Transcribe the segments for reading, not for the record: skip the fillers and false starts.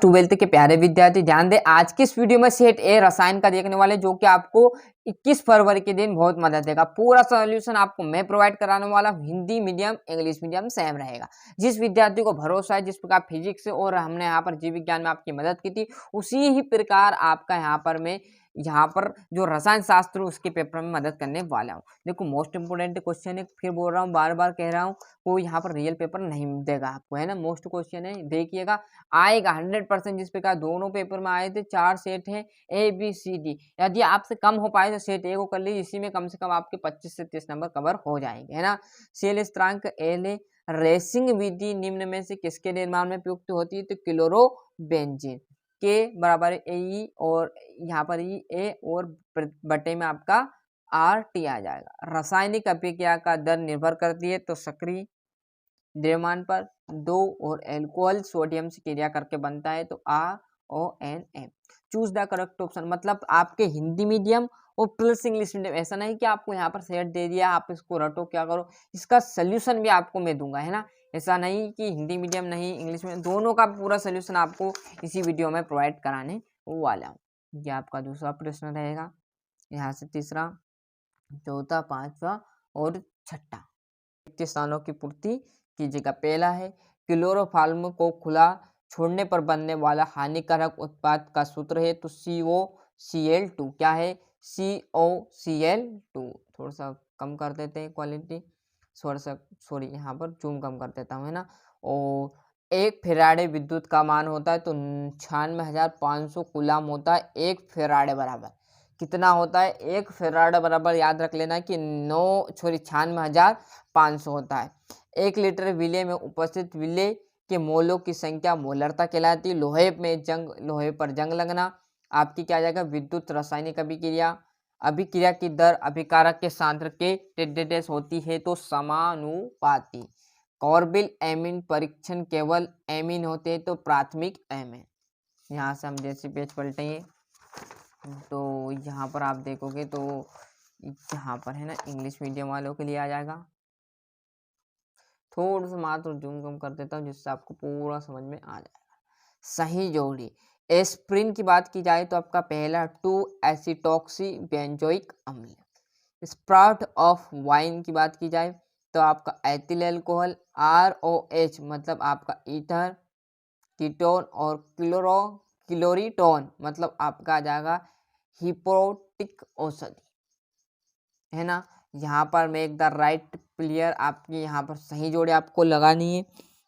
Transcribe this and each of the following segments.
Twelfth के प्यारे विद्यार्थी ध्यान दें, आज की इस वीडियो में सेट ए रसायन का देखने वाले, जो कि आपको 21 फरवरी के दिन बहुत मदद देगा। पूरा सॉल्यूशन आपको मैं प्रोवाइड कराने वाला हूं। Hindi medium English medium same रहेगा। जिस विद्यार्थी को भरोसा है, जिस प्रकार फिजिक्स से और हमने यहाँ पर जीव विज्ञान में आपकी मदद की थी, उसी ही प्रकार आपका यहाँ पर जो रसायन शास्त्र उसके पेपर में मदद करने वाला हूँ। देखो, मोस्ट इंपोर्टेंट क्वेश्चन है, फिर बोल रहा हूँ, बार बार कह रहा हूँ, कोई यहाँ पर रियल पेपर नहीं देगा आपको, है ना। मोस्ट क्वेश्चन है, देखिएगा आएगा 100%। जिस प्रकार दोनों पेपर में आए थे, 4 सेट है ए बी सी डी। यदि आपसे कम हो पाए तो सेट ए को कर लीजिए, इसी में कम से कम आपके 25 से 30 नंबर कवर हो जाएंगे, है ना। सेल स्थिरांक एल है। रेसिंग विधि निम्न में से किसके निर्माण में प्रयुक्त होती है? तो क्लोरोबेंजीन के बराबर ए और यहाँ पर ई ए और बटे में आपका आर टी आ जाएगा। रासायनिक अभिक्रिया का दर निर्भर करती है तो सक्रिय द्रव्यमान पर। 2 और अल्कोहल सोडियम से क्रिया करके बनता है तो RONA। Choose the correct option, मतलब आपके हिंदी मीडियम और प्लस इंग्लिश मीडियम, ऐसा नहीं कि आपको यहाँ पर सेट दे दिया आप इसको रटो क्या करो, इसका सोल्यूशन भी आपको मैं दूंगा, है ना। ऐसा नहीं कि हिंदी मीडियम नहीं इंग्लिश मीडियम, दोनों का पूरा सोल्यूशन आपको इसी वीडियो में प्रोवाइड कराने वाला हूँ। ये आपका दूसरा प्रश्न रहेगा। यहाँ से तीसरा, चौथा, पांचवा और छठा स्थानों की पूर्ति कीजिएगा। पहला है क्लोरोफॉर्म को खुला छोड़ने पर बनने वाला हानिकारक उत्पाद का सूत्र है तो COCl2। क्या है? COCl2। थोड़ा सा कम कर देते हैं क्वालिटी, सॉरी यहाँ पर जूम कम कर देता हूँ, है ना। और 1 फेराडे विद्युत का मान होता है तो 96,500 कूलाम होता है। 1 फेराडे बराबर कितना होता है? 1 फेराडे बराबर याद रख लेना कि 96,500 होता है। 1 लीटर विलेय में उपस्थित विलेय के मोलों की संख्या मोलरता कहलाती है। लोहे पर जंग लगना आपकी क्या आ जाएगा? विद्युत रासायनिक अभिक्रिया की दर अभिकारक के सांद्र के टेडेडेस होती है तो समानुपाती। कॉर्बिल एमीन परीक्षण केवल एमीन होते हैं तो प्राथमिक एमीन। यहाँ से हम जैसे पेज पलटेंगे तो यहाँ पर आप देखोगे तो यहाँ पर है ना, इंग्लिश मीडियम वालों के लिए आ जाएगा। थोड़ा सा मात्र जूम कम कर देता हूँ जिससे आपको पूरा समझ में आ जाएगा। सही जोड़ी एस्प्रिन की बात की जाए तो आपका पहला 2 एसिटॉक्सी बेंजोइक अम्ल। स्प्राउट ऑफ वाइन की बात की जाए तो आपका एथिल अल्कोहल। ROH मतलब आपका ईथर कीटोन और क्लोरीटोन मतलब आपका आ जाएगा हिप्नोटिक औषधि, है ना। यहाँ पर मेक द राइट प्लेयर आपकी यहाँ पर सही जोड़े आपको लगानी है,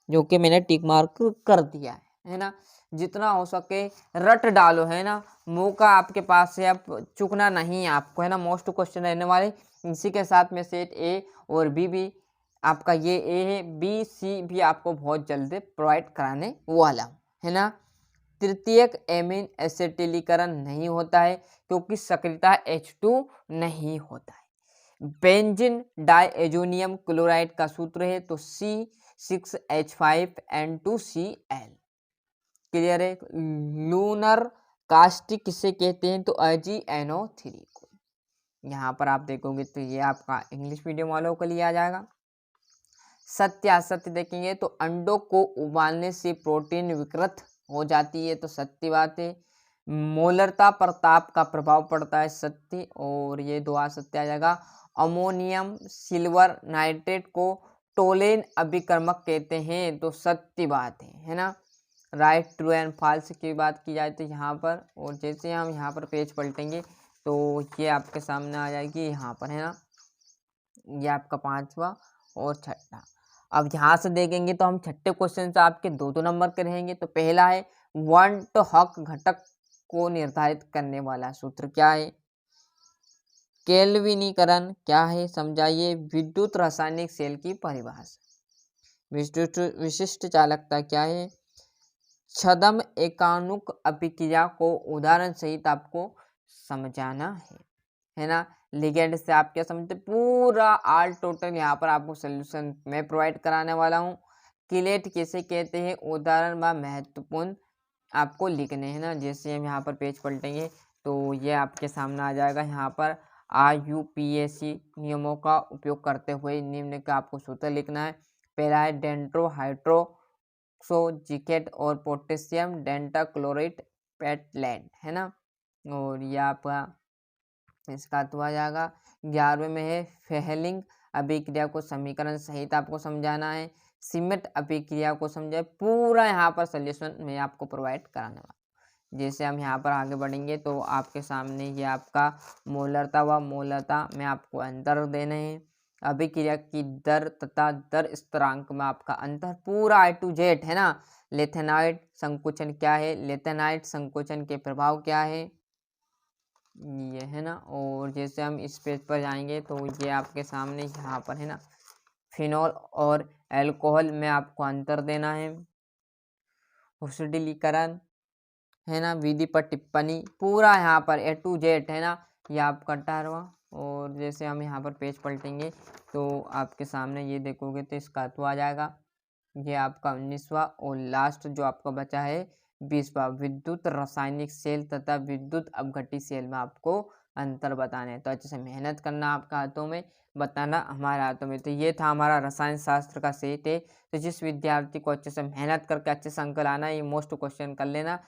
जो कि मैंने टिक मार्क कर दिया है ना। जितना हो सके रट डालो, है ना। मौका आपके पास है, अब चुकना नहीं है आपको, है ना। मोस्ट क्वेश्चन रहने वाले इसी के साथ में सेट ए और बी भी आपका ये ए है, बी सी भी आपको बहुत जल्दी प्रोवाइड कराने वाला हूँ, है ना। तृतीयक एमीन एसिटिलीकरण नहीं होता है क्योंकि सक्रियता H2 नहीं होता है। बेंजीन डाइएजोनियम क्लोराइड का सूत्र है तो C6H5N2Cl। क्लियर है। लूनर कास्टिक किसे कहते हैं तो AgNO3 को। यहाँ पर आप देखोगे तो ये आपका इंग्लिश मीडियम वालों के लिए आ जाएगा। सत्य असत्य देखेंगे तो अंडों को उबालने से प्रोटीन विकृत हो जाती है तो सत्य बात है। मोलरता पर ताप का प्रभाव पड़ता है, सत्य। और ये 2 असत्य आ जाएगा। अमोनियम सिल्वर नाइट्रेट को टोलेन अभिकर्मक कहते हैं तो सत्य बात है ना। राइट ट्रू एंड फॉल्स की बात की जाए तो यहाँ पर, और जैसे हम यहाँ पर पेज पलटेंगे तो ये आपके सामने आ जाएगी यहाँ पर, है ना। ये आपका 5वां और छठा। अब यहाँ से देखेंगे तो हम छठे क्वेश्चन से आपके 2-2 नंबर के रहेंगे। तो पहला है वंट हक घटक को निर्धारित करने वाला सूत्र क्या है? केल्विनीकरण क्या है समझाइए। विद्युत रासायनिक सेल की परिभाषा। विशिष्ट चालकता क्या है? छद्म एकाणुक अभिक्रिया को उदाहरण सहित आपको समझाना है ना। लिगेंड से आप क्या समझते, पूरा ऑल टोटल यहाँ पर आपको सोल्यूशन मैं प्रोवाइड कराने वाला हूँ। किलेट किसे कहते हैं? उदाहरण व महत्वपूर्ण आपको लिखने हैं ना। जैसे हम यहाँ पर पेज पलटेंगे तो ये आपके सामने आ जाएगा। यहाँ पर IUPAC नियमों का उपयोग करते हुए निम्न का आपको सूत्र लिखना है। पहला है डेंड्रो हाइड्रो ऑक्सोजिकेट और पोटेशियम डेंटाक्लोराइड पेटलैंड, है ना। और ये आपका इसका तो आ जाएगा। 11वें में है फेहलिंग अभिक्रिया को समीकरण सहित आपको समझाना है। सिमेट अभिक्रिया को समझाए, पूरा यहाँ पर सोल्यूशन मैं आपको प्रोवाइड कराने वाला हूँ। जैसे हम यहाँ पर आगे बढ़ेंगे तो आपके सामने ये आपका मोलरता व मोलरता में आपको अंतर देने हैं। अभिक्रिया की दर तथा दर स्थिरांक में आपका अंतर पूरा A to Z, है ना। लेथेनाइड संकोचन क्या है, लेथेनाइड संकोचन के प्रभाव क्या है, ये है ना। और जैसे हम इस पेज पर जाएंगे तो ये आपके सामने यहाँ पर है ना, फिनॉल और अल्कोहल में आपको अंतर देना है। ऑक्सीडीकरण, है ना, विधि पर टिप्पणी, पूरा यहाँ पर A to Z, है ना। ये आपका 18वां। और जैसे हम यहाँ पर पेज पलटेंगे तो आपके सामने ये देखोगे तो इसका तो आ जाएगा। ये आपका 19वां और लास्ट जो आपका बचा है 20वां, विद्युत रासायनिक सेल तथा विद्युत अपघटी सेल में आपको अंतर बताने हैं। तो अच्छे से मेहनत करना, आपका हाथों में बताना हमारे हाथों में। तो ये था हमारा रसायन शास्त्र का सेट है। तो जिस विद्यार्थी को अच्छे से मेहनत करके अच्छे से अंक लाना है, ये मोस्ट क्वेश्चन कर लेना।